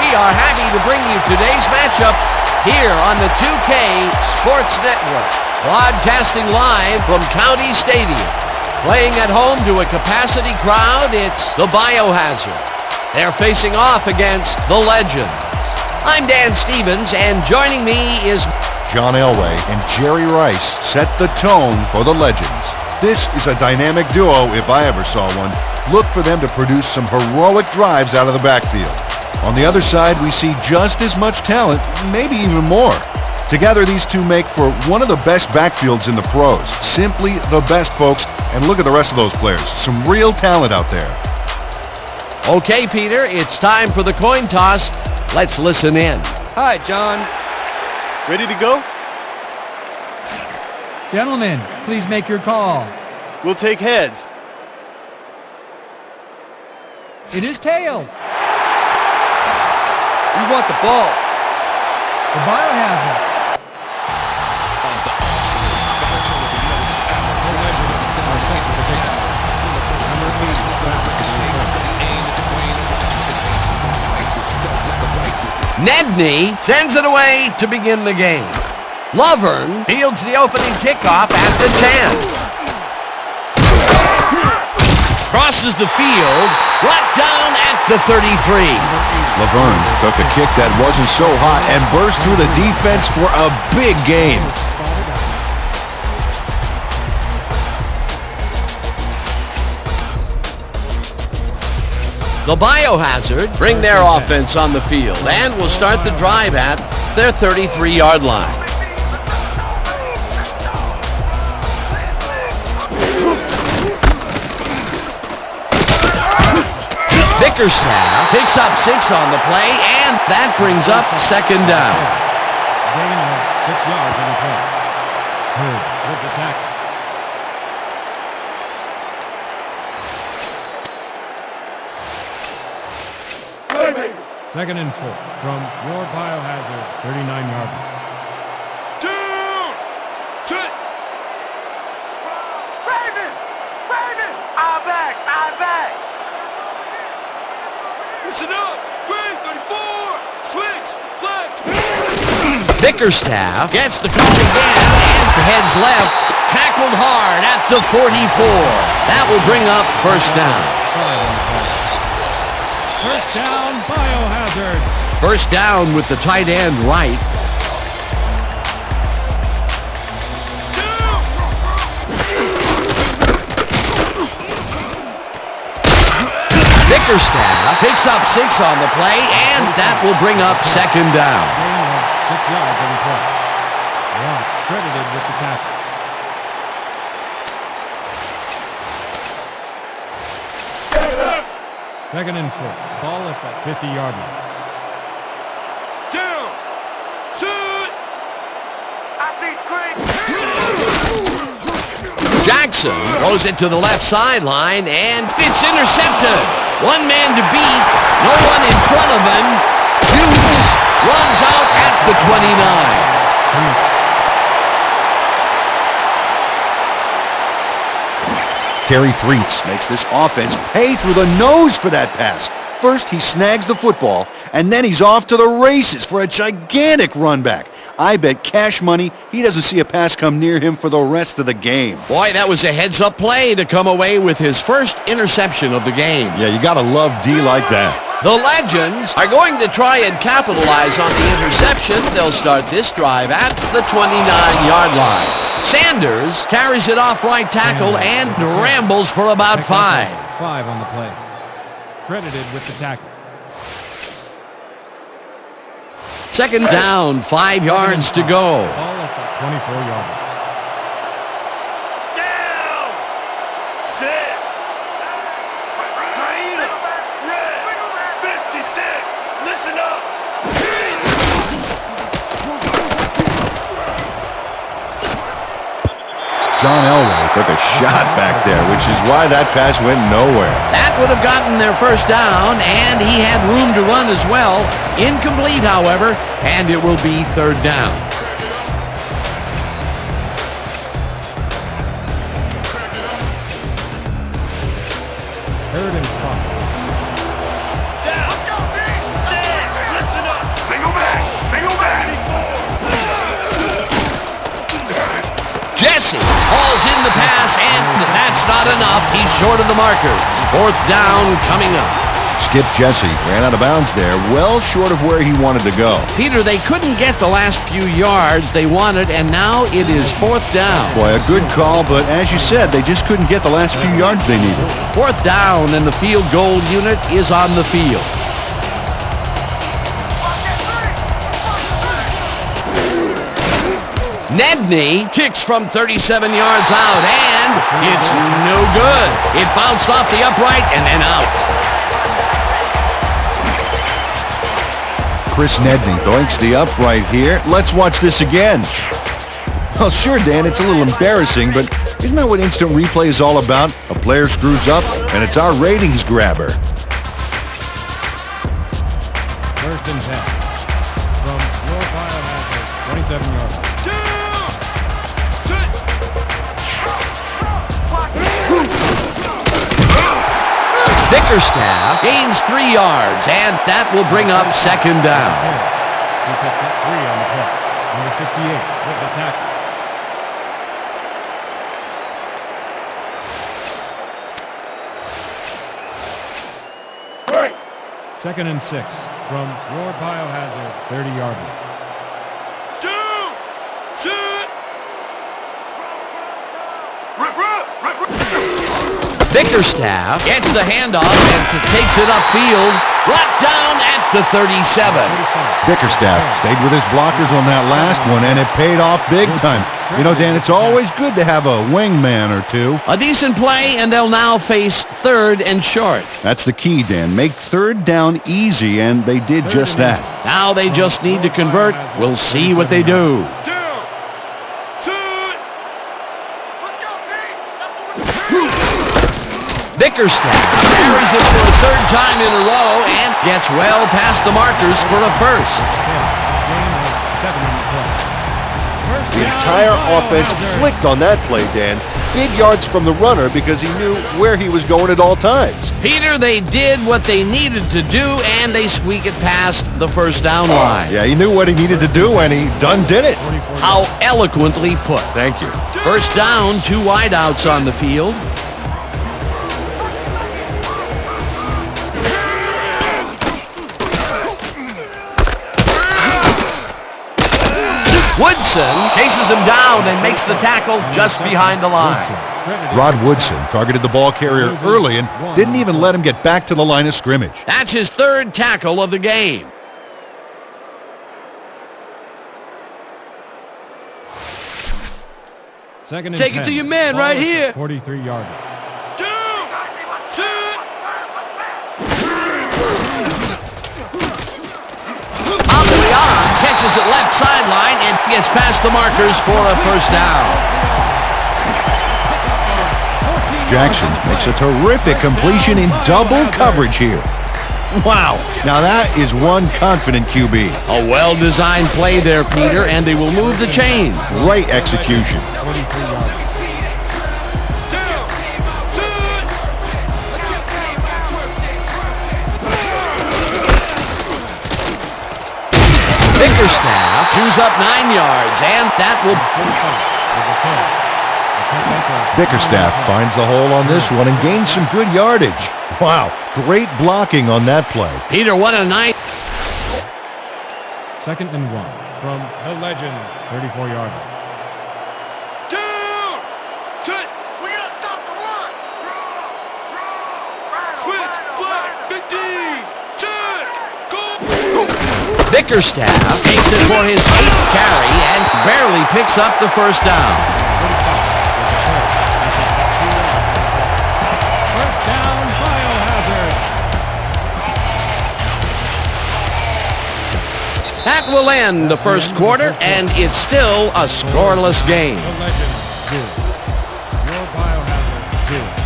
We are happy to bring you today's matchup here on the 2K Sports Network, broadcasting live from County Stadium. Playing at home to a capacity crowd, it's the Biohazard. They're facing off against the Legends. I'm Dan Stevens, and joining me is John Elway and Jerry Rice set the tone for the Legends. This is a dynamic duo if I ever saw one. Look for them to produce some heroic drives out of the backfield. On the other side, we see just as much talent, maybe even more. Together, these two make for one of the best backfields in the pros. Simply the best, folks. And look at the rest of those players. Some real talent out there. Okay, Peter, it's time for the coin toss. Let's listen in. Hi, John. Ready to go? Gentlemen, please make your call. We'll take heads. It is tails. We want the ball. The Biohazard. Nedney sends it away to begin the game. Lovern fields the opening kickoff at the 10. Crosses the field, brought down at the 33. Laverne took a kick that wasn't so hot and burst through the defense for a big gain. The Biohazard bring their offense on the field and will start the drive at their 33-yard line. Bickerstaff picks up 6 on the play, and that brings up second down. Gain of 6 yards on the play. Good with the tackle. Second and 4 from your Biohazard 39-yard line. Down! Sit! Raven! Raven! I'm back! Listen up! Green 34! Switch! Left! Bickerstaff gets the call again and heads left. Tackled hard at the 44. That will bring up first down. First down, Biohazard. First down with the tight end right. Bickerstaff picks up 6 on the play, and that will bring up second down. Gain of 6 yards on the play. Rock credited with the tackle. Second and 4. Ball at the 50-yard line. Down! Sit! I see screen! Jackson throws it to the left sideline, and it's intercepted. One man to beat, no one in front of him. Shoots, runs out at the 29. Kerry Threets makes this offense pay through the nose for that pass. First, he snags the football, and then he's off to the races for a gigantic run back. I bet cash money he doesn't see a pass come near him for the rest of the game. Boy, that was a heads-up play to come away with his first interception of the game. Yeah, you gotta love D like that. The Legends are going to try and capitalize on the interception. They'll start this drive at the 29-yard line. Sanders carries it off right tackle and rambles for about 5. 5 on the play. Credited with the tackle. Second down, 5 yards to go. Ball at the 24-yard line. Down! Sit! Hyena! Red! 56! Listen up! John Elway took a shot back there, which is why that pass went nowhere. That would have gotten their first down, and he had room to run as well. Incomplete, however, and it will be third down. Third and 5. Down! Sit! the pass, and that's not enough. He's short of the markers. Fourth down coming up. Skip Jesse ran out of bounds there, well short of where he wanted to go. Peter, they couldn't get the last few yards they wanted, and now it is fourth down. Boy, a good call, but as you said, they just couldn't get the last few yards they needed. Fourth down, and the field goal unit is on the field. Nedney kicks from 37 yards out, and it's no good. It bounced off the upright and then out. Chris Nedney doinks the upright here. Let's watch this again. Well, sure, Dan, it's a little embarrassing, but isn't that what instant replay is all about? A player screws up, and it's our ratings grabber. First and 10 from your Biohazard, 27 yards. Bickerstaff gains 3 yards, and that will bring up second down. He picked up 3 on the play. Number 68 with the tackle. Second and 6 from your Biohazard, 30-yard line. Bickerstaff gets the handoff and takes it upfield, brought down at the 37. Bickerstaff stayed with his blockers on that last one, and it paid off big time. You know, Dan, it's always good to have a wingman or two. A decent play, and they'll now face third and short. That's the key, Dan. Make third down easy, and they did just that. Now they just need to convert. We'll see what they do. Bickerstaff carries it for a third time in a row and gets well past the markers for a first. The entire offense clicked on that play, Dan. Big yards from the runner because he knew where he was going at all times. Peter, they did what they needed to do, and they squeak it past the first down line. Yeah, he knew what he needed to do, and he done did it. How eloquently put. Thank you. First down, 2 wideouts on the field. Woodson chases him down and makes the tackle just behind the line. Rod Woodson targeted the ball carrier early and didn't even let him get back to the line of scrimmage. That's his third tackle of the game. Second and Take 10. it to your man right here. 43-yard line. Catches it left sideline and gets past the markers for a first down. Jackson makes a terrific completion in double coverage here. Wow, now that is one confident QB. A well-designed play there, Peter, and they will move the chains. Great execution. 43-yard line. Bickerstaff chews up 9 yards, and that will... Bickerstaff finds the hole on this one and gains some good yardage. Wow, great blocking on that play. Peter, what a night. Second and 1 from the legend, 34-yard line. We gotta stop the run. Switch, flag, 15, check, go. Bickerstaff takes it for his 8th carry and barely picks up the first down. First down, Biohazard. That will end the first quarter, and it's still a scoreless game. The legend, 2. Your Biohazard, 2.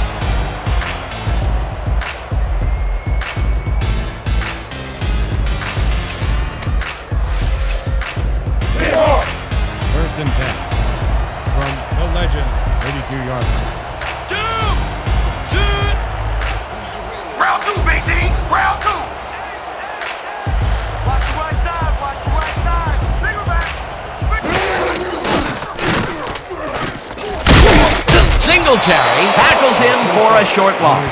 First and 10 from the legend, 32-yard line. Round 2, BT, round 2. Watch the right side, watch the right side. Single back. Singletary tackles him for a short loss.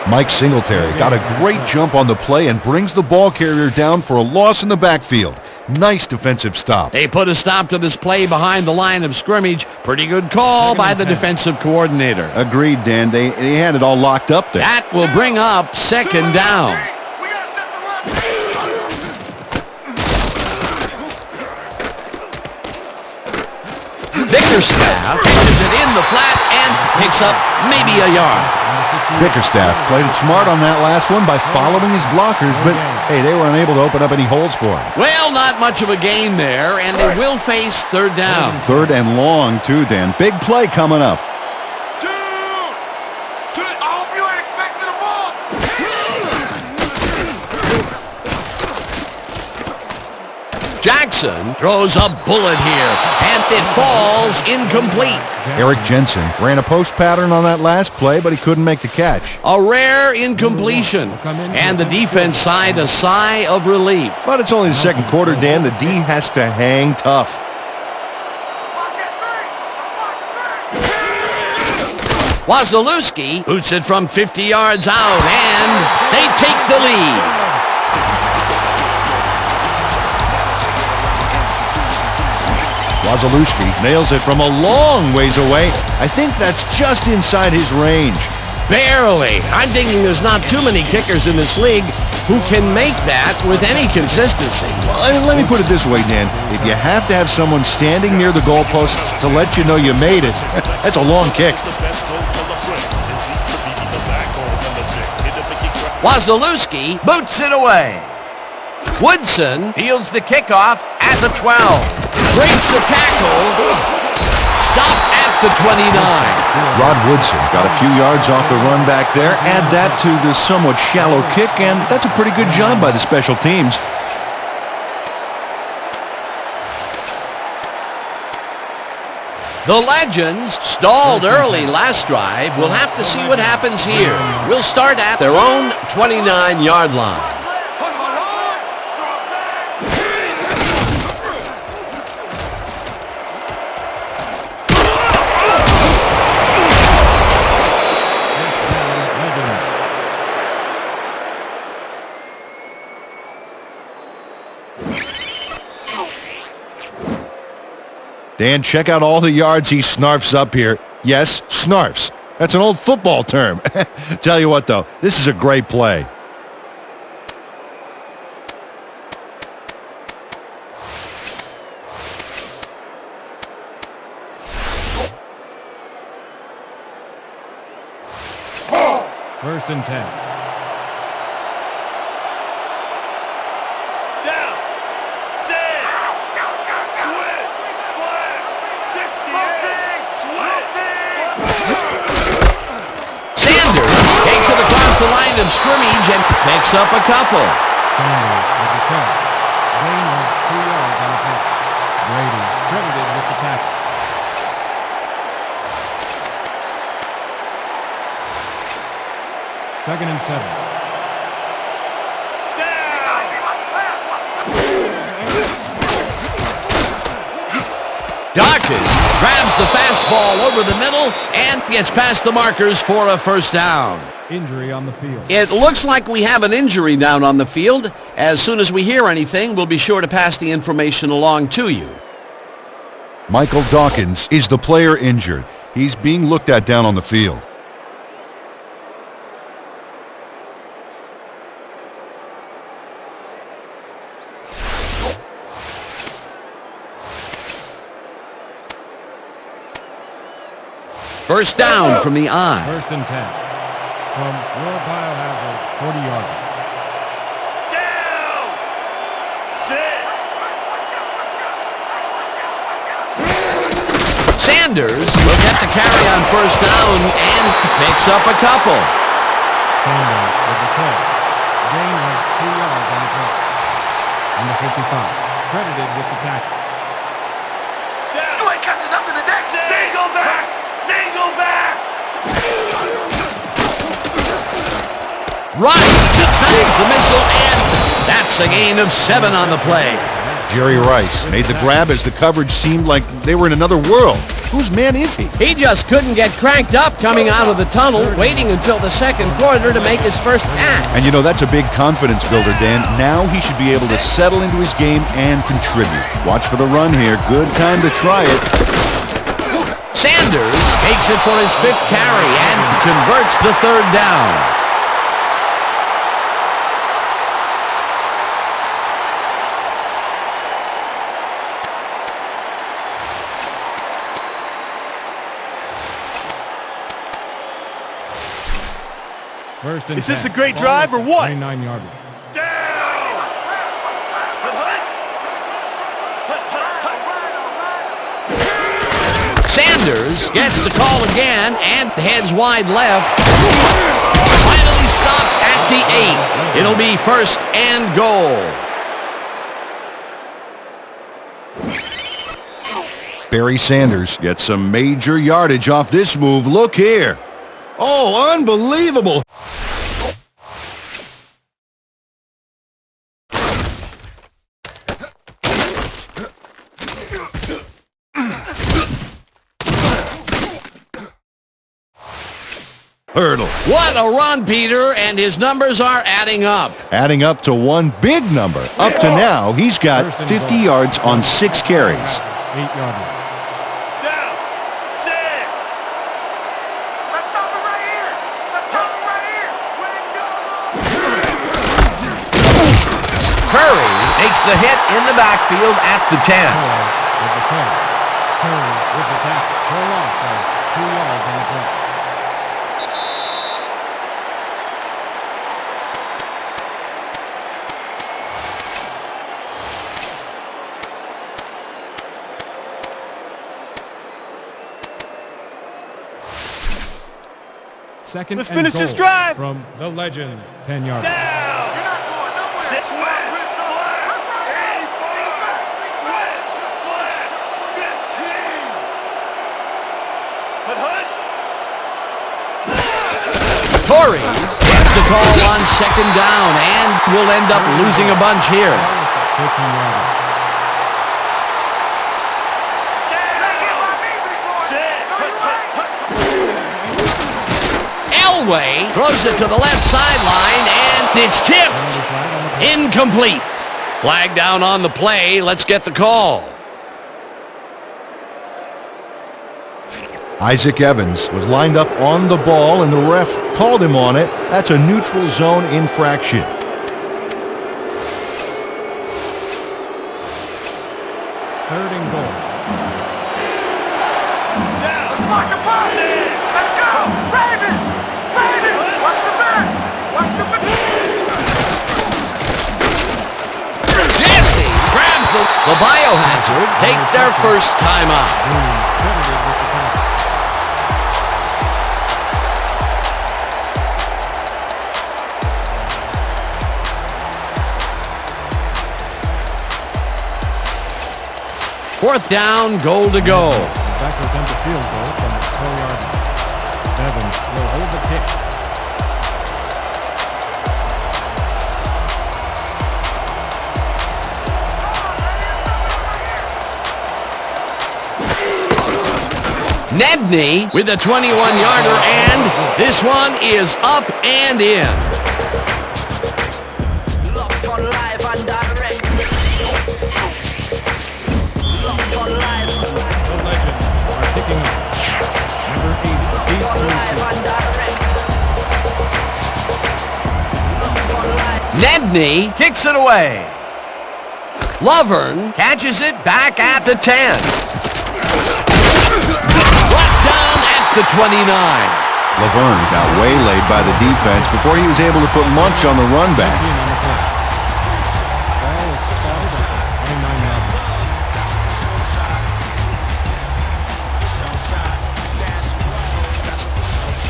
Mike Singletary got a great jump on the play and brings the ball carrier down for a loss in the backfield. Nice defensive stop. They put a stop to this play behind the line of scrimmage. Pretty good call by the defensive coordinator. Agreed, Dan. They had it all locked up there. That will bring up second down. We got to set the Bickerstaff pitches it in the flat and picks up maybe a yard. Bickerstaff played it smart on that last one by following his blockers, but hey, they were unable to open up any holes for him. Well, not much of a gain there, and they will face third down. Third and long, too, Dan. Big play coming up. I hope you ain't expecting the ball. Jackson throws a bullet here, and it falls incomplete. Eric Jensen ran a post pattern on that last play, but he couldn't make the catch. A rare incompletion, and the defense sighed a sigh of relief. But it's only the second quarter, Dan. The D has to hang tough. Wasilewski boots it from 50 yards out, and they take the lead. Wasilewski nails it from a long ways away. I think that's just inside his range. Barely. I'm thinking there's not too many kickers in this league who can make that with any consistency. Well, let me put it this way, Dan. If you have to have someone standing near the goalposts to let you know you made it, that's a long kick. Wasilewski boots it away. Woodson fields the kickoff at the 12. Breaks the tackle. Stopped at the 29. Rod Woodson got a few yards off the run back there. Add that to the somewhat shallow kick, and that's a pretty good job by the special teams. The Legends stalled early last drive. We'll have to see what happens here. We'll start at their own 29-yard line. Dan, check out all the yards he snarfs up here. Yes, snarfs. That's an old football term. Tell you what, though, this is a great play. First and 10. Takes it across the line of scrimmage and picks up a couple. Sanders with the catch. Gain of 2 yards on the catch. Brady credited with the tackle. Second and 7. Dawkins grabs the fastball over the middle and gets past the markers for a first down. Injury on the field. It looks like we have an injury down on the field. As soon as we hear anything, we'll be sure to pass the information along to you. Michael Dawkins is the player injured. He's being looked at down on the field. First down from the I. First and 10. From your Biohazard 40-yarder. Down! Sit! Sanders will get the carry on first down and picks up a couple. Sanders with the catch. Gain of 2 yards on the catch. On the 55. Credited with the tackle. Down! You ain't catching nothing today! Dangle back! Dangle back! Right, he times the missile, and that's a gain of 7 on the play. Jerry Rice made the grab as the coverage seemed like they were in another world. Whose man is he? He just couldn't get cranked up coming out of the tunnel, waiting until the second quarter to make his first catch. And you know, that's a big confidence builder, Dan. Now he should be able to settle into his game and contribute. Watch for the run here. Good time to try it. Sanders takes it for his fifth carry and converts the third down. First and Is this 10. a great Ball drive or at what? 29-yard. Down! Sanders gets the call again and heads wide left. Finally stopped at the 8. It'll be first and goal. Barry Sanders gets some major yardage off this move. Look here. Oh, unbelievable. Hurdle. What a run, Peter, and his numbers are adding up. Adding up to one big number. Up to now, he's got 50 yards on 6 carries. 8-yard line. Down! Set! Let's stop it right here! Let's stop it right here! Way to go! Curry takes the hit in the backfield at the 10. With the carry. Curry with the tackle. For a loss of 2 yards on the play. Second Let's and finish goal this drive. from the Legends 10-yard line. Down! You're not going nowhere! Sit flat! Switch! Flat! 15! Hut! Torrey gets the call on second down and will end up losing a bunch here. 15-yard line. Elway throws it to the left sideline and it's tipped. Incomplete. Flag down on the play. Let's get the call. Isaac Evans was lined up on the ball, and the ref called him on it. That's a neutral zone infraction. Third and goal. Let's block the ball! Let's go! Raven! Raven! What's the back? What's the back? Jesse grabs the Biohazard. Take their first time out. Being credited with the tackle. Fourth down, goal to go. Becker attempts a field goal from the 4-yard line. Evans will hold the kick. Nedney with a 21-yarder, and this one is up and in. Locked on live and direct. Locked on live. The Legends are kicking off. Number 8, Pete On live Lucy. and direct. Locked on live. Nedney kicks it away. Lovern catches it back at the 10. Brought down at the 29. Laverne got waylaid by the defense before he was able to put lunch on the run back. Being on the play. Ball is spotted at the 29-yard line.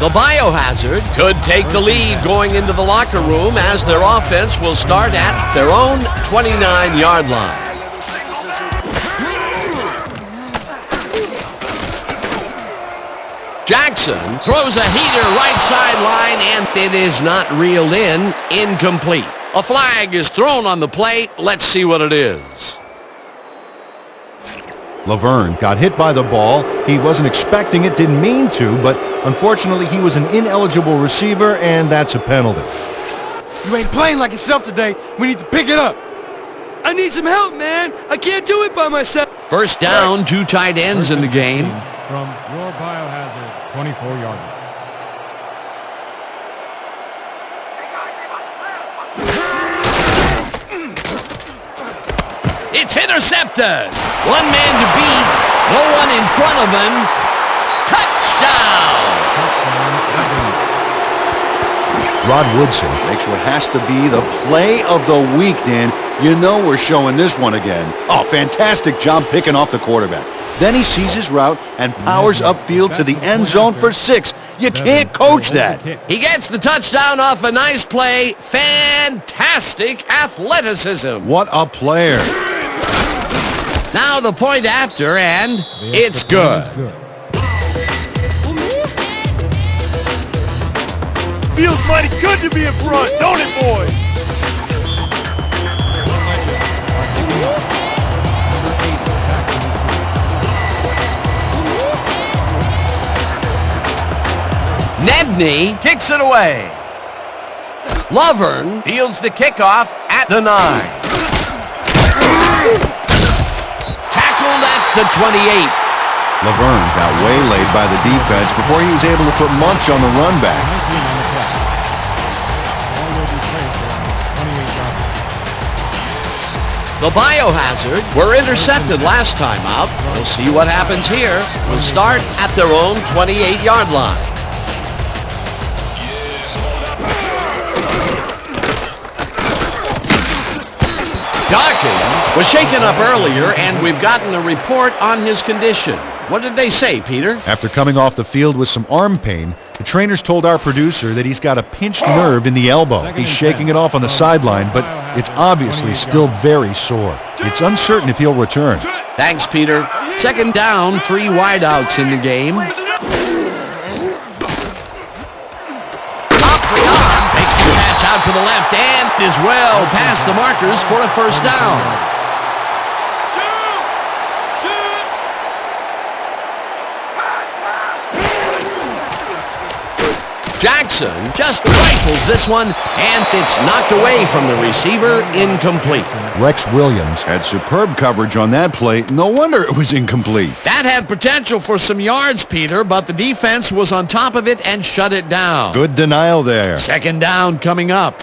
The Biohazard could take the lead going into the locker room as their offense will start at their own 29-yard line. Jackson throws a heater right sideline and it is not reeled in. Incomplete. A flag is thrown on the play. Let's see what it is. Laverne got hit by the ball. He wasn't expecting it, didn't mean to, but unfortunately he was an ineligible receiver, and that's a penalty. You ain't playing like yourself today. We need to pick it up. I need some help, man. I can't do it by myself. First down, 2 tight ends in the game. From your Biohazard 24-yarder. It's intercepted. One man to beat. No one in front of him. Touchdown. Rod Woodson makes what has to be the play of the week, Dan. You know we're showing this one again. Oh, fantastic job picking off the quarterback. Then he sees his route and powers upfield to the end zone for 6. You can't coach that. He gets the touchdown off a nice play. Fantastic athleticism. What a player. Now the point after, and it's good. Feels mighty good to be in front, don't it, boys? Nedney kicks it away. Laverne fields the kickoff at the 9. Tackled at the 28. Laverne got waylaid by the defense before he was able to put much on the run back. The Biohazard were intercepted last time out. We'll see what happens here. We'll start at their own 28-yard line. Dawkins was shaken up earlier, and we've gotten a report on his condition. What did they say, Peter? After coming off the field with some arm pain, the trainers told our producer that he's got a pinched nerve in the elbow. He's shaking it off on the sideline, but it's obviously still very sore. It's uncertain if he'll return. Thanks, Peter. Second down, 3 wideouts in the game. Opprion takes the catch out to the left and is well past the markers for a first down. Jackson just rifles this one, and it's knocked away from the receiver, incomplete. Rex Williams had superb coverage on that play. No wonder it was incomplete. That had potential for some yards, Peter, but the defense was on top of it and shut it down. Good denial there. Second down coming up.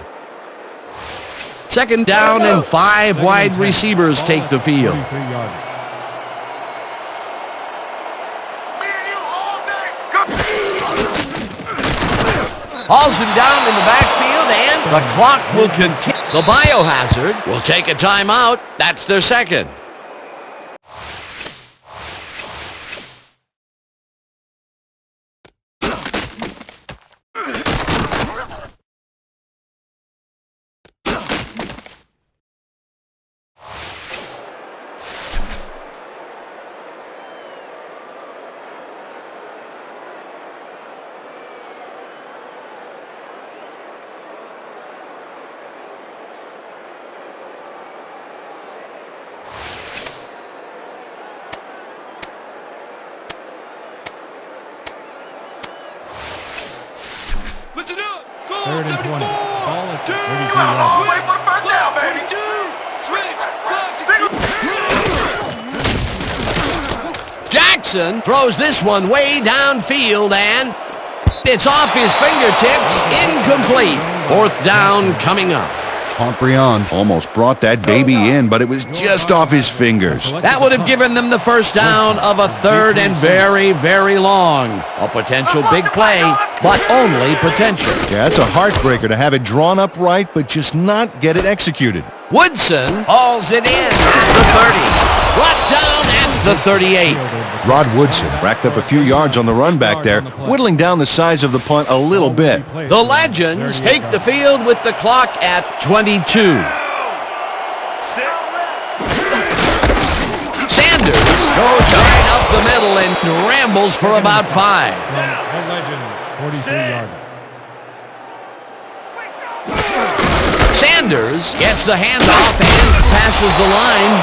Second down and 5 wide receivers take the field. Hauls him down in the backfield, and the clock will continue. The Biohazard will take a timeout. That's their second. Third and 20. Ball at the 32-yard Wait for the first down, baby. Jackson throws this one way downfield, and it's off his fingertips, incomplete. Fourth down coming up. Opprion almost brought that baby in, but it was just off his fingers. That would have given them the first down of a third and very, very long. A potential big play, but only potential. Yeah, it's a heartbreaker to have it drawn up right, but just not get it executed. Woodson hauls it in at the 30. Brought down at the 38. Rod Woodson racked up a few yards on the run back there, whittling down the size of the punt a little bit. The Legends take the field with the clock at 22. Sanders goes right up the middle and rambles for about 5. The Legends, 43-yarder. Sanders gets the handoff and passes the line.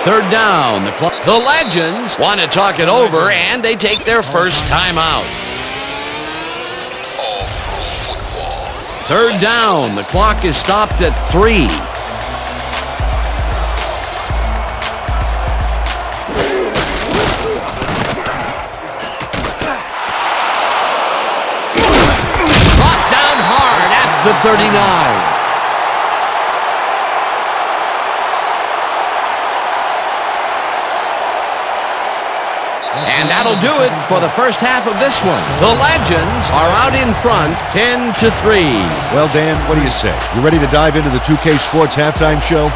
Third down. The Legends want to talk it over, and they take their first timeout. Third down. The clock is stopped at 3. Brought down hard at the 39. And that'll do it for the first half of this one. The Legends are out in front, 10-3. Well, Dan, what do you say? You ready to dive into the 2K Sports halftime show?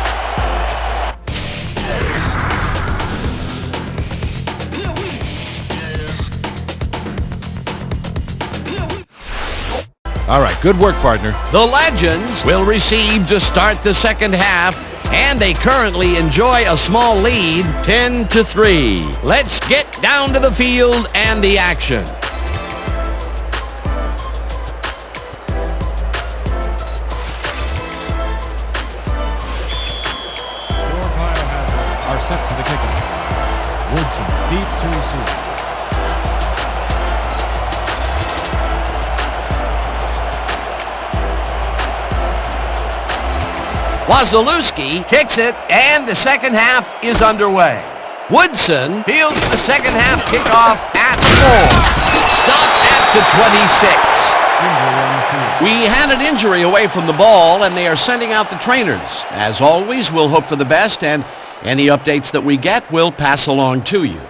All right, good work, partner. The Legends will receive to start the second half, and they currently enjoy a small lead, 10-3. Let's get down to the field and the action. Your Biohazard are set for the kickoff. Woodson deep to receive. Wazalewski kicks it, and the second half is underway. Woodson fields the second half kickoff at 4. Stopped at the 26. We had an injury away from the ball, and they are sending out the trainers. As always, we'll hope for the best, and any updates that we get, we'll pass along to you.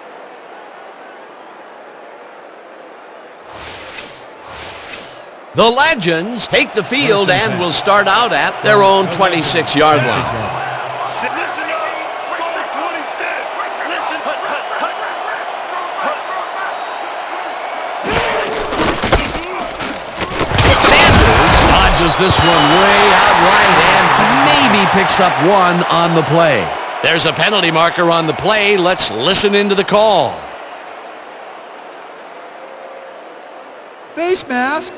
The Legends take the field and will start out at their own 26-yard line. Listen up, go 26. Listen. Sanders dodges this one way out right and maybe picks up one on the play. There's a penalty marker on the play. Let's listen into the call. Face mask.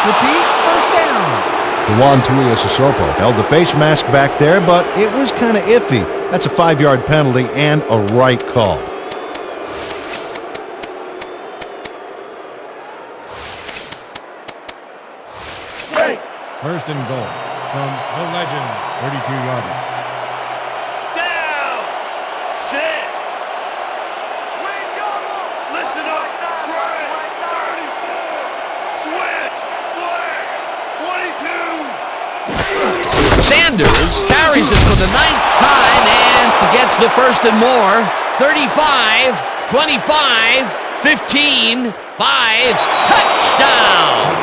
Repeat, first down. Juan Tuiasosopo held the face mask back there, but it was kind of iffy. That's a 5-yard penalty and a right call. First and goal from the Legends, 32-yard line. Down. Set. Listen up. Right. 34. Switch. Flag. 22. Sanders carries it for the 9th time and gets the first and more. 35, 25, 15, 5, touchdown.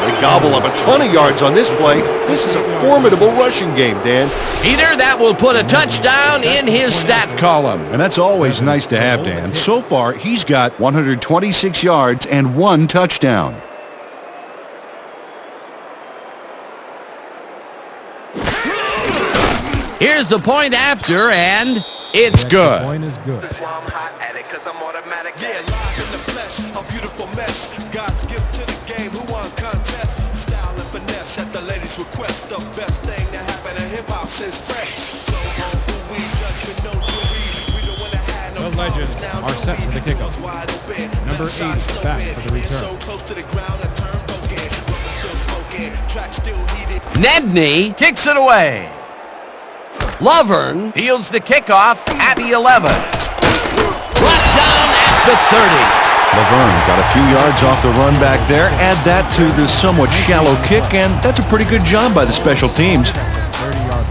They gobble up a ton of yards on this play. This is a formidable rushing game, Dan. Peter, that will put a touchdown in his stat column. And that's always nice to have, Dan. So far, he's got 126 yards and 1 touchdown. Here's the point after, and it's good. The point is good. That's why I'm hot at it, 'cause I'm automatic. Yeah, live in the flesh, a beautiful mess. God's gift to the game, who won contest? Style and finesse at the ladies' request. The best thing that happened to hip-hop since fresh. Flow on who we judge with no jury. We don't want to have no The Legends problems. Now are set for the kickoff. wide open. Number 8 is back for the return. So close to the ground, a turn broken. Rubber still smoking, track still heated. Nedney kicks it away. Lovern fields the kickoff at the 11. Brought down at the 30. Laverne got a few yards off the run back there. Add that to the somewhat shallow kick, and that's a pretty good job by the special teams. 30-yard line.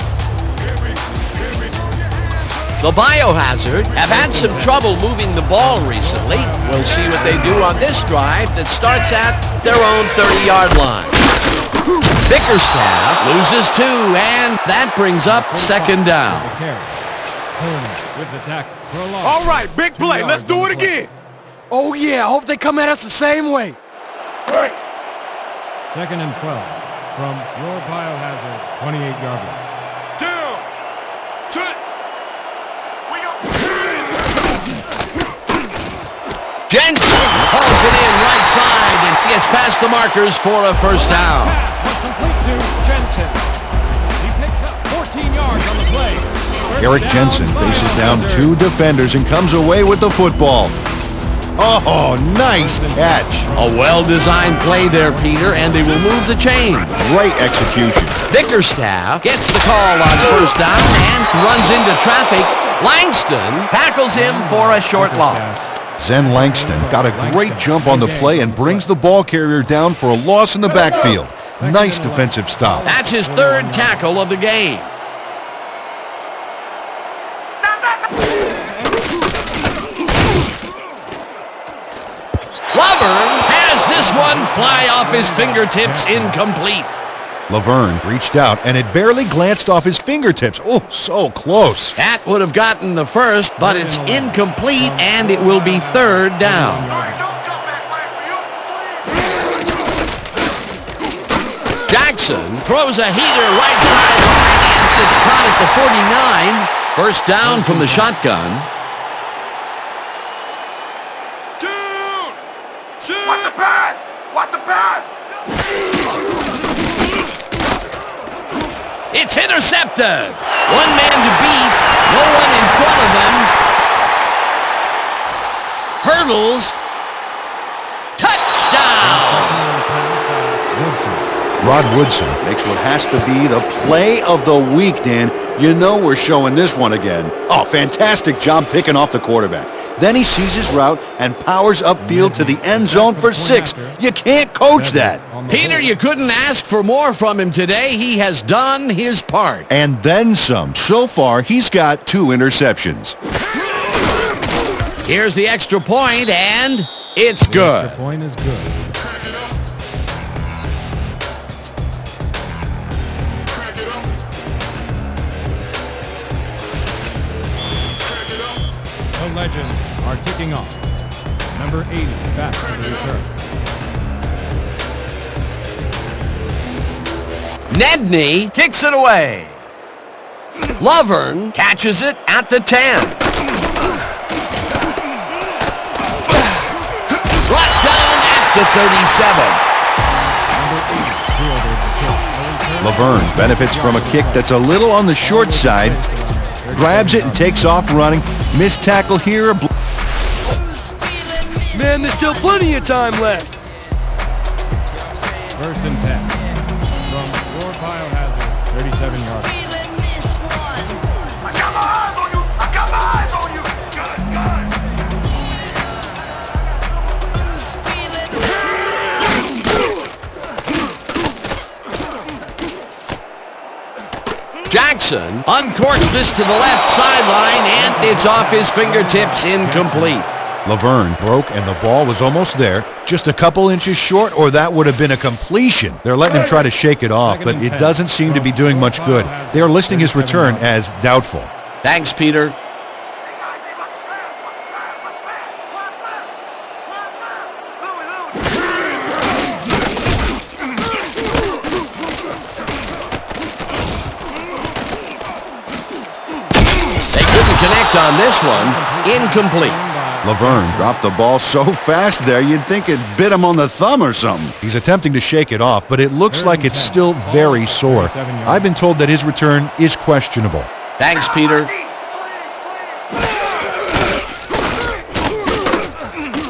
The Biohazard have had some trouble moving the ball recently. We'll see what they do on this drive that starts at their own 30-yard line. Bickerstaff loses 2, and that brings up second down. The carry. Coleman with the tackle for a loss. All right, big 2 play. Let's yards do on it the play. again. Oh, yeah. I hope they come at us the same way. Second and 12 from your Biohazard 28-yard line. Down. Set. We go. Jensen pulls it in right side and gets past the markers for a first down. Pass was complete to Jensen. He picks up 14 yards on the play. Eric Jensen faces down 2 defenders and comes away with the football. Oh, nice catch. A well-designed play there, Peter, and they will move the chain. Great execution. Bickerstaff gets the call on first down and runs into traffic. Langston tackles him for a short loss. Zen Langston got a great jump on the play and brings the ball carrier down for a loss in the backfield. Nice defensive stop. That's his 3rd tackle of the game. Laverne has this one fly off his fingertips, incomplete. Laverne reached out, and it barely glanced off his fingertips. Oh, so close. That would have gotten the first, but it's incomplete, and it will be 3rd down. Jackson throws a heater right sideline, and it's caught at the 49. First down from the shotgun. It's intercepted. One man to beat. No one in front of them. Hurdles. Touchdown. Rod Woodson makes what has to be the play of the week, Dan. You know we're showing this one again. Oh, fantastic job picking off the quarterback. Then he sees his route and powers upfield to the end zone for 6. You can't coach that. Peter, you couldn't ask for more from him today. He has done his part. And then some. So far, he's got 2 interceptions. Here's the extra point, and it's good. The point is good. The Legends are kicking off. Number 80 back for the return. Nedney kicks it away. Laverne catches it at the 10. Brought down at the 37. Laverne benefits from a kick that's a little on the short side. Grabs it and takes off running. Missed tackle here. Man, there's still plenty of time left. First and 10 from your Biohazard 37 yards. I got my eyes on you! I got my eyes on you! Jackson uncorks this to the left sideline, and it's off his fingertips, incomplete. Laverne broke, and the ball was almost there. Just a couple inches short, or that would have been a completion. They're letting him try to shake it off, but it doesn't seem to be doing much good. They are listing his return as doubtful. Thanks, Peter. Connect on this one, incomplete. Laverne dropped the ball so fast there, you'd think it bit him on the thumb or something. He's attempting to shake it off, but it looks like it's still very sore. I've been told that his return is questionable. Thanks, Peter.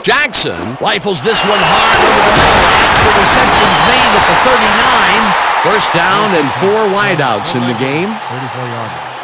Jackson rifles this one hard over the middle. The reception's made at the 39. First down and 4 wideouts in the game. 34-yarder.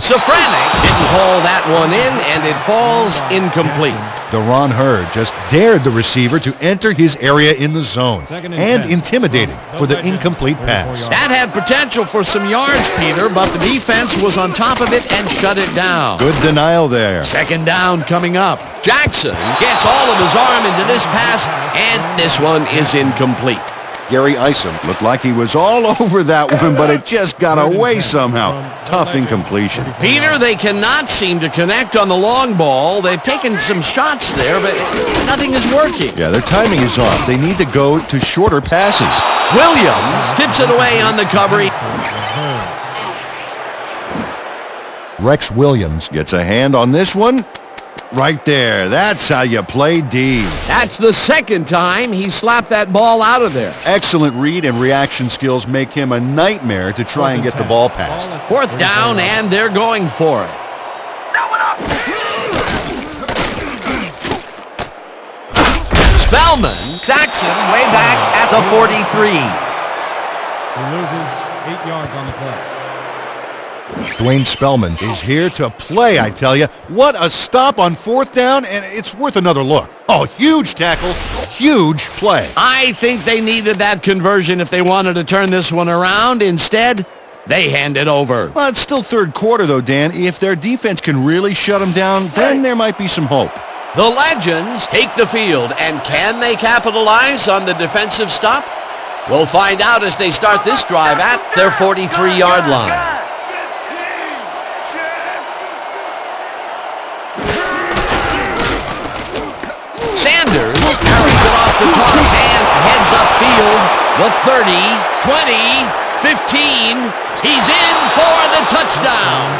Safranek didn't haul that one in, and it falls incomplete. Deron Hurd just dared the receiver to enter his area in the zone and intimidating for the incomplete pass. That had potential for some yards, Peter, but the defense was on top of it and shut it down. Good denial there. Second down coming up. Jackson gets all of his arm into this pass, and this one is incomplete. Gary Isom looked like he was all over that one, but it just got away somehow. Tough incompletion. Peter, they cannot seem to connect on the long ball. They've taken some shots there, but nothing is working. Yeah, their timing is off. They need to go to shorter passes. Williams tips it away on the cover. Rex Williams gets a hand on this one. Right there. That's how you play D. That's the second time he slapped that ball out of there. Excellent read and reaction skills make him a nightmare to try and get the ball passed. Fourth down, and they're going for it. Spellman sacks him way back at the 43. He loses 8 yards on the play. Dwayne Spellman is here to play, I tell you. What a stop on fourth down, and it's worth another look. Oh, huge tackle, huge play. I think they needed that conversion if they wanted to turn this one around. Instead, they hand it over. Well, it's still third quarter, though, Dan. If their defense can really shut them down, then there might be some hope. The Legends take the field, and can they capitalize on the defensive stop? We'll find out as they start this drive at their 43-yard line. Sanders carries it off the toss and heads upfield. The 30, 20, 15. He's in for the touchdown.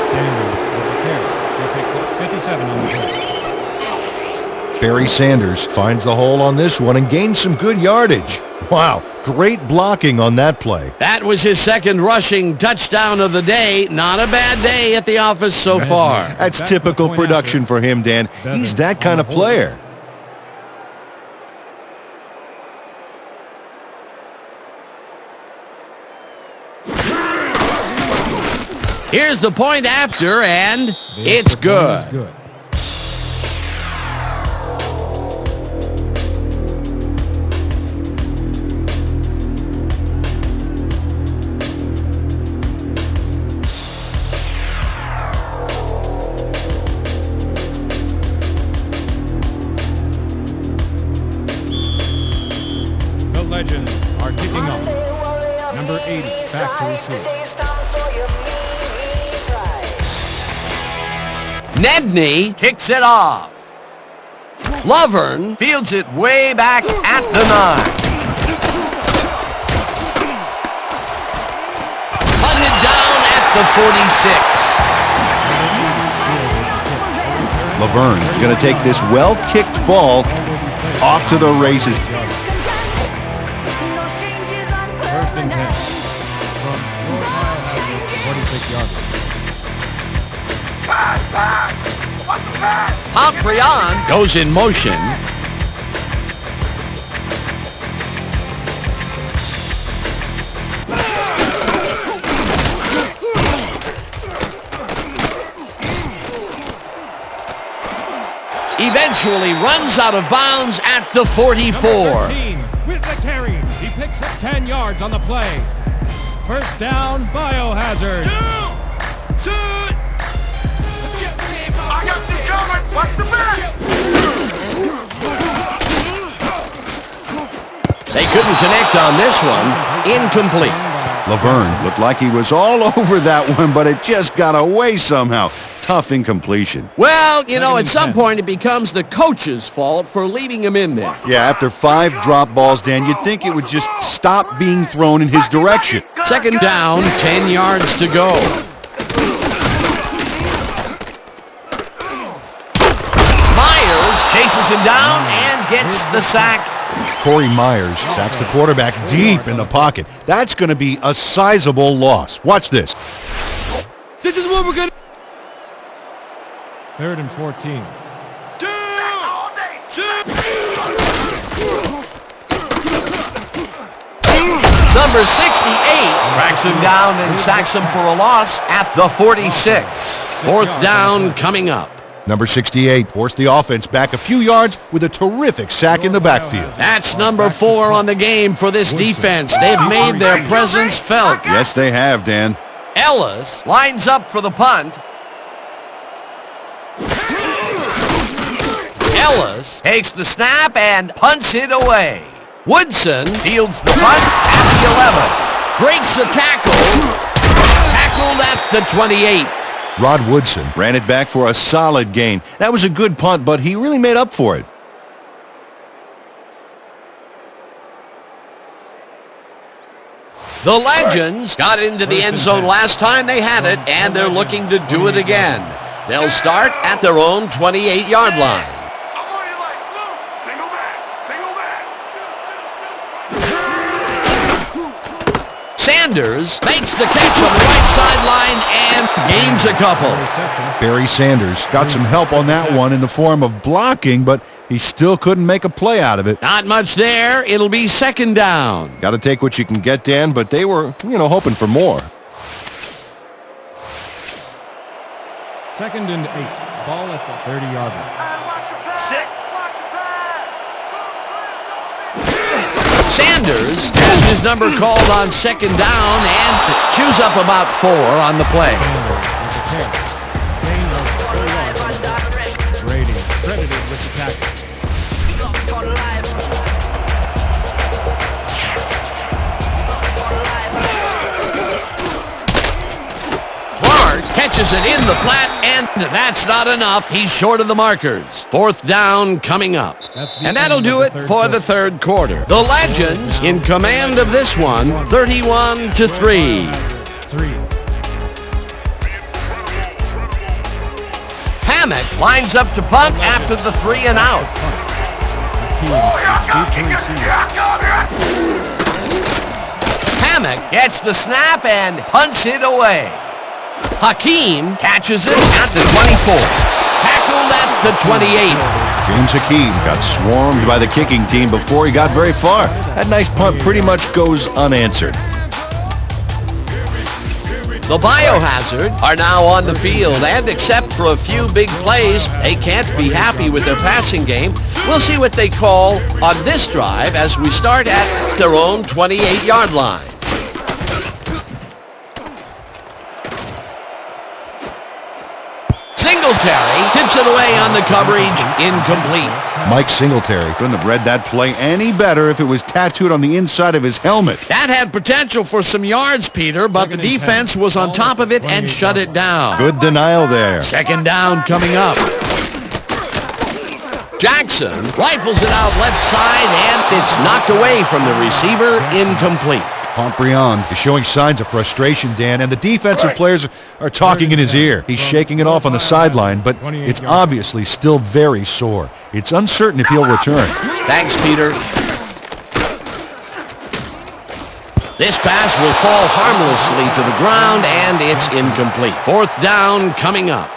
Sanders with the carry. He picks up 57 on the play. Barry Sanders finds the hole on this one and gains some good yardage. Wow, great blocking on that play. That was his second rushing touchdown of the day. Not a bad day at the office so far. That's typical production for him, Dan. He's that kind of player. Here's the point after, and it's good. Legends are kicking off. Number 80 back to receive. Nedney kicks it off. Lovern fields it way back at the 9. Punted down at the 46. Laverne is going to take this well-kicked ball off to the races. First and 10 from Biohazard 46-yard line. Comprion goes in motion. Eventually runs out of bounds at the 44. With the carry, he picks up 10 yards on the play. First down, Biohazard. I got the cover. What's the best? They couldn't connect on this one. Incomplete. Laverne looked like he was all over that one, but it just got away somehow. Tough incompletion. Well, you know, at some point it becomes the coach's fault for leaving him in there. Yeah, after 5 drop balls, Dan, you'd think it would just stop being thrown in his direction. Second down, 10 yards to go. Myers chases him down and gets the sack. Corey Myers sacks the quarterback deep in the pocket. That's going to be a sizable loss. Watch this. This is what we're going to... Third and 14. Number 68 tracks him down and sacks him for a loss at the 46. Fourth down coming up. Number 68 forced the offense back a few yards with a terrific sack in the backfield. That's number 4 on the game for this defense. They've made their presence felt. Yes, they have, Dan. Ellis lines up for the punt. Ellis takes the snap and punts it away. Woodson fields the punt at the 11. Breaks a tackle. Tackled at the 28. Rod Woodson ran it back for a solid gain. That was a good punt, but he really made up for it. The Legends got into the end zone last time they had it, and they're looking to do it again. They'll start at their own 28-yard line. Sanders makes the catch on the right sideline and gains a couple. Barry Sanders got some help on that one in the form of blocking, but he still couldn't make a play out of it. Not much there. It'll be second down. Got to take what you can get, Dan, but they were, hoping for more. 2nd and 8. Ball at the 30-yard line. Sanders has his number called on second down and chews up about 4 on the play. Gain of 4 yards. Brady credited with the tackle. Catches it in the flat, and that's not enough. He's short of the markers. 4th down coming up. And that'll do it for the third quarter. The Legends in command of this one, 31-3. Hammock lines up to punt after the 3 and out. Hammock gets the snap and punts it away. Hakeem catches it at the 24. Tackled at the 28. James Hakeem got swarmed by the kicking team before he got very far. That nice punt pretty much goes unanswered. The Biohazard are now on the field, and except for a few big plays, they can't be happy with their passing game. We'll see what they call on this drive as we start at their own 28-yard line. Singletary tips it away on the coverage, incomplete. Mike Singletary couldn't have read that play any better if it was tattooed on the inside of his helmet. That had potential for some yards, Peter, but the defense was on top of it and shut it down. Good denial there. Second down coming up. Jackson rifles it out left side, and it's knocked away from the receiver, incomplete. Pomprion is showing signs of frustration, Dan, and the defensive players are talking in his ear. He's shaking it off on the sideline, but it's obviously still very sore. It's uncertain if he'll return. Thanks, Peter. This pass will fall harmlessly to the ground, and it's incomplete. 4th down coming up.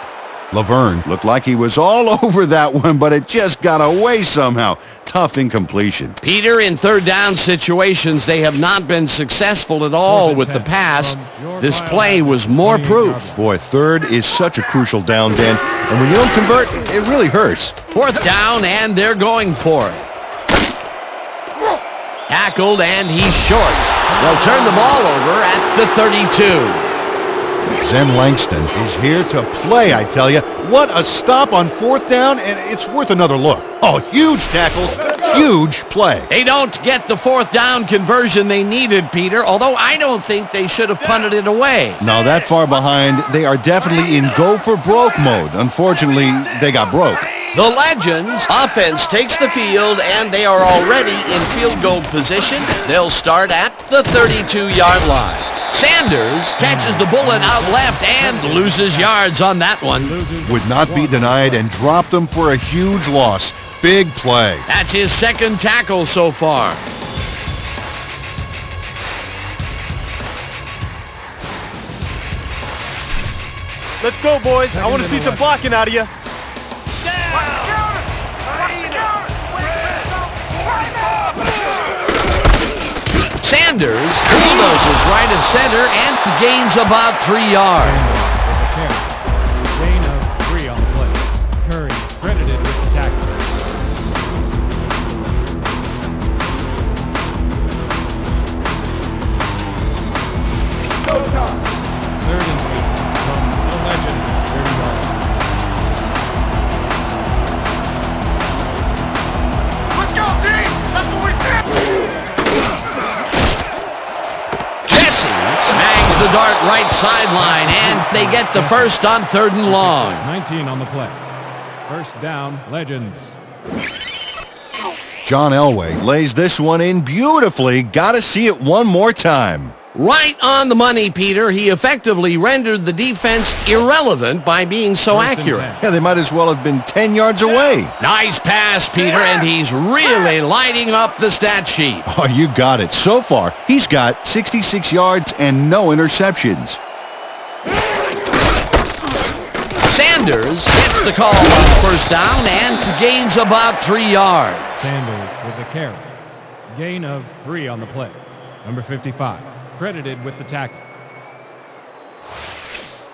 Laverne looked like he was all over that one, but it just got away somehow. Tough incompletion. Peter, in third down situations, they have not been successful at all with the pass. This play was more proof. Boy, third is such a crucial down, Dan, and when you don't convert, it really hurts. 4th down, and they're going for it. Tackled, and he's short. They'll turn the ball over at the 32. Zen Langston is here to play, I tell you. What a stop on 4th down, and it's worth another look. Oh, huge tackle, huge play. They don't get the 4th down conversion they needed, Peter, although I don't think they should have punted it away. No, that far behind, they are definitely in go-for-broke mode. Unfortunately, they got broke. The Legends offense takes the field, and they are already in field goal position. They'll start at the 32-yard line. Sanders catches the bullet out left and loses yards on that one. Would not be denied and dropped them for a huge loss. Big play. That's his 2nd tackle so far. Let's go, boys. I want to see some blocking out of you. Sanders bulldozes right at center and gains about 3 yards. Gain of 3 on the play. Curry credited with the tackle. Third and 8 from the Legend, 30 yards. Let's go, team! That's what we did! Snags the dart right sideline, and they get the first on 3rd and long. 19 on the play. 1st down, Legends. John Elway lays this one in beautifully. Got to see it one more time. Right on the money, Peter. He effectively rendered the defense irrelevant by being so accurate. Yeah, they might as well have been 10 yards away. Nice pass, Peter, and he's really lighting up the stat sheet. Oh, you got it. So far, he's got 66 yards and no interceptions. Sanders gets the call on first down and gains about 3 yards. Sanders with the carry. Gain of 3 on the play. Number 55, credited with the tackle.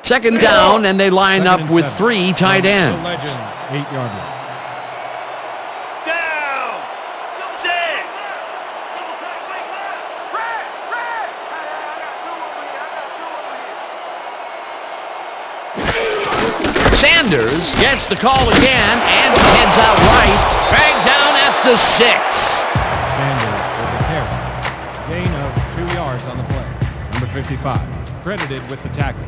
Second down, and they line up with 3 tight ends. The Legends, 8-yard line. Down! Six! Sanders gets the call again and heads out right, dragged down at the 6. Sanders with the carry. Gain of 2 yards on the play. Number 55, credited with the tackle.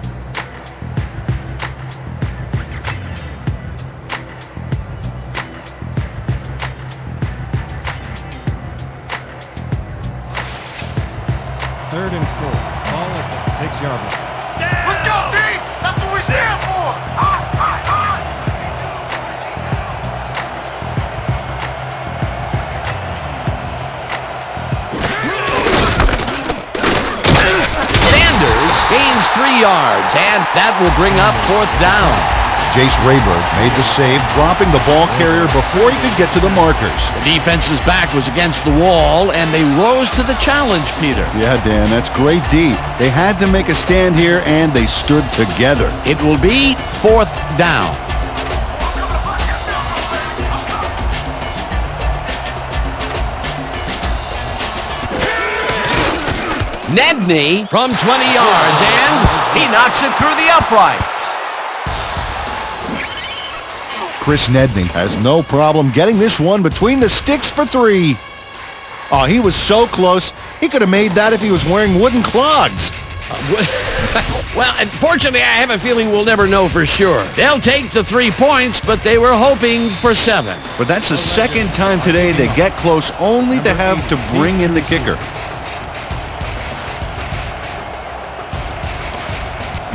Third and 4. Ball at the 6-yard line. Let's go, D! That's what we're here for! Sanders gains 3 yards, and that will bring up 4th down. Jace Rayburn made the save, dropping the ball carrier before he could get to the markers. The defense's back was against the wall, and they rose to the challenge, Peter. Yeah, Dan, that's great D. They had to make a stand here, and they stood together. It will be 4th down. Nedney from 20 yards, and he knocks it through the uprights. Chris Nedney has no problem getting this one between the sticks for 3. Oh, he was so close. He could have made that if he was wearing wooden clogs. Well, unfortunately, I have a feeling we'll never know for sure. They'll take the 3 points, but they were hoping for 7. But that's the second time today they get close only to have to bring in the kicker.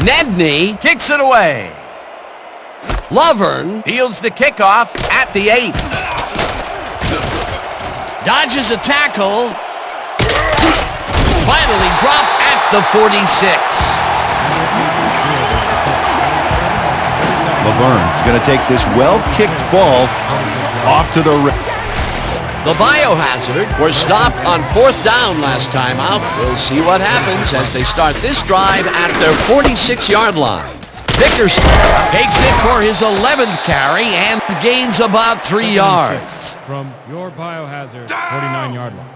Nedney kicks it away. Lovern fields the kickoff at the 8. Dodges a tackle. Finally dropped at the 46. Laverne's going to take this well-kicked ball off to the right. The Biohazard were stopped on 4th down last time out. We'll see what happens as they start this drive at their 46-yard line. Dickerson takes it for his 11th carry and gains about 3 yards. From your Biohazard 49-yard line.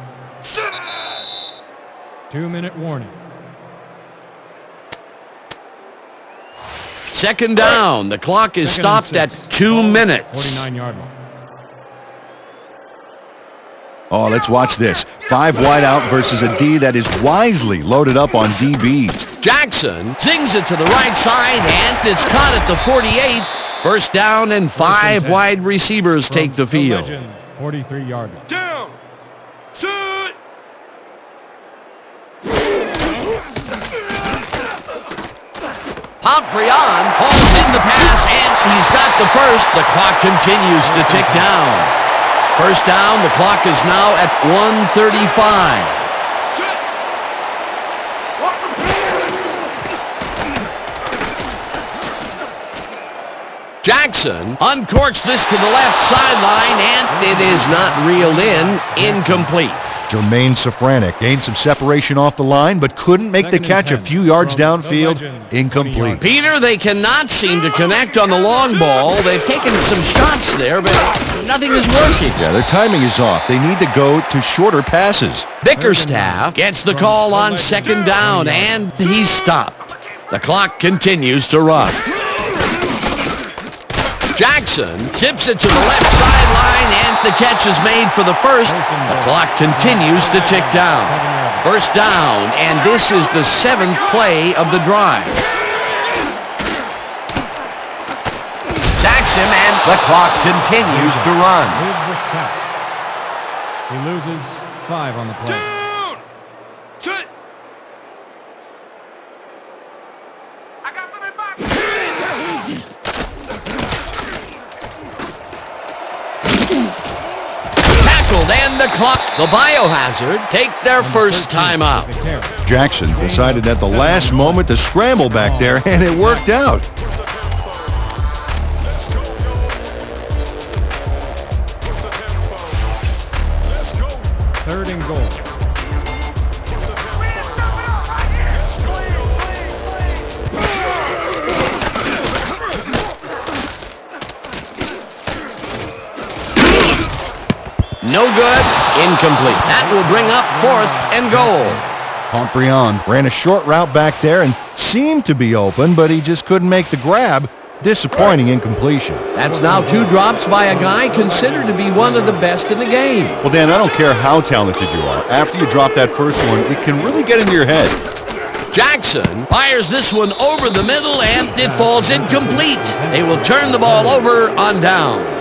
2-minute warning. Second down. The clock is Second and stopped at 6. 2 minutes. 49-yard line. Oh, let's watch this. 5 wide out versus a D that is wisely loaded up on DBs. Jackson zings it to the right side, and it's caught at the 48. First down, and 5 wide receivers take the field. Legends, 43-yard line. Down! Shoot! Pontbriand hauls in the pass, and he's got the first. The clock continues to tick down. First down, the clock is now at 1:35. Jackson uncorks this to the left sideline, and it is not reeled in. Incomplete. Jermaine Safranek gained some separation off the line, but couldn't make the catch a few yards downfield. Incomplete. Peter, they cannot seem to connect on the long ball. They've taken some shots there, but nothing is working. Yeah, their timing is off. They need to go to shorter passes. Bickerstaff gets the call on second down, and he's stopped. The clock continues to run. Jackson tips it to the left sideline, and the catch is made for the first. The clock continues to tick down. First down, and this is the 7th play of the drive. Sacks him, and the clock continues to run. With the sack. He loses 5 on the play. Down! Shoot! field, and the clock. The Biohazard take their first time out. Jackson decided at the last moment to scramble back there, and it worked out. Third and goal. No good. Incomplete. That will bring up 4th and goal. Pontbriand ran a short route back there and seemed to be open, but he just couldn't make the grab. Disappointing incompletion. That's now 2 drops by a guy considered to be one of the best in the game. Well, Dan, I don't care how talented you are. After you drop that first one, it can really get into your head. Jackson fires this one over the middle, and it falls incomplete. They will turn the ball over on downs.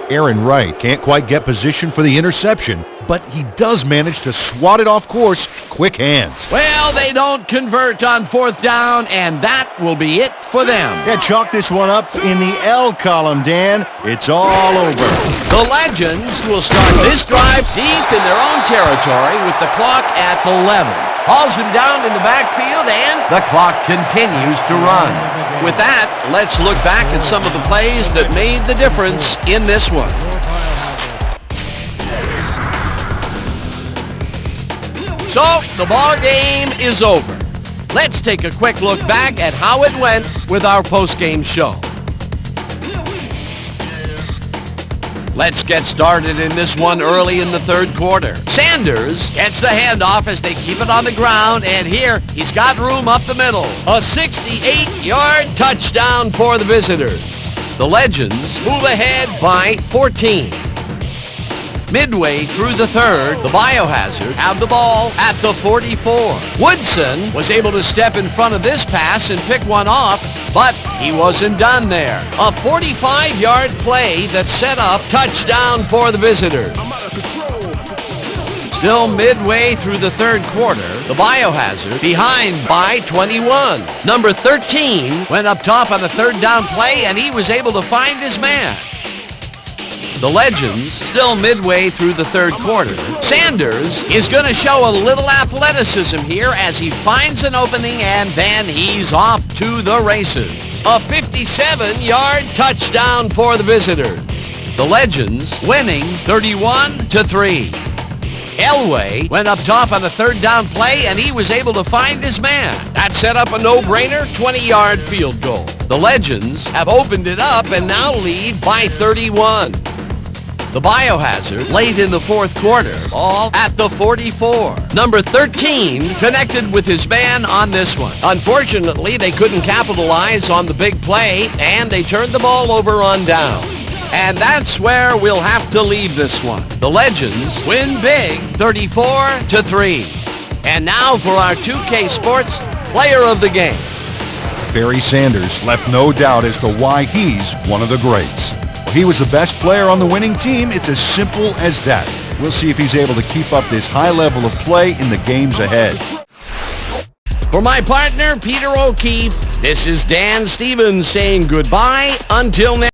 Aaron Wright can't quite get position for the interception, but he does manage to swat it off course. Quick hands. Well, they don't convert on 4th down, and that will be it for them. Yeah, chalk this one up in the L column, Dan. It's all over. The Legends will start this drive deep in their own territory with the clock at 11. Hauls him down in the backfield, and the clock continues to run. With that, let's look back at some of the plays that made the difference in this one. So, the ball game is over. Let's take a quick look back at how it went with our post-game show. Let's get started in this one early in the 3rd quarter. Sanders gets the handoff as they keep it on the ground, and here he's got room up the middle. A 68-yard touchdown for the visitors. The Legends move ahead by 14. Midway through the 3rd, the Biohazard have the ball at the 44. Woodson was able to step in front of this pass and pick one off, but he wasn't done there. A 45-yard play that set up touchdown for the visitors. Still midway through the 3rd quarter, the Biohazard behind by 21. Number 13 went up top on the 3rd down play, and he was able to find his man. The Legends still midway through the 3rd quarter. Sanders is going to show a little athleticism here as he finds an opening, and then he's off to the races. A 57-yard touchdown for the visitors. The Legends winning 31-3. Elway went up top on the 3rd down play, and he was able to find his man. That set up a no-brainer 20-yard field goal. The Legends have opened it up and now lead by 31. The Biohazard late in the 4th quarter, all at the 44. Number 13 connected with his man on this one. Unfortunately, they couldn't capitalize on the big play, and they turned the ball over on down. And that's where we'll have to leave this one. The Legends win big, 34-3. And now for our 2K Sports Player of the Game. Barry Sanders left no doubt as to why he's one of the greats. He was the best player on the winning team. It's as simple as that. We'll see if he's able to keep up this high level of play in the games ahead. For my partner, Peter O'Keefe, this is Dan Stevens saying goodbye until next.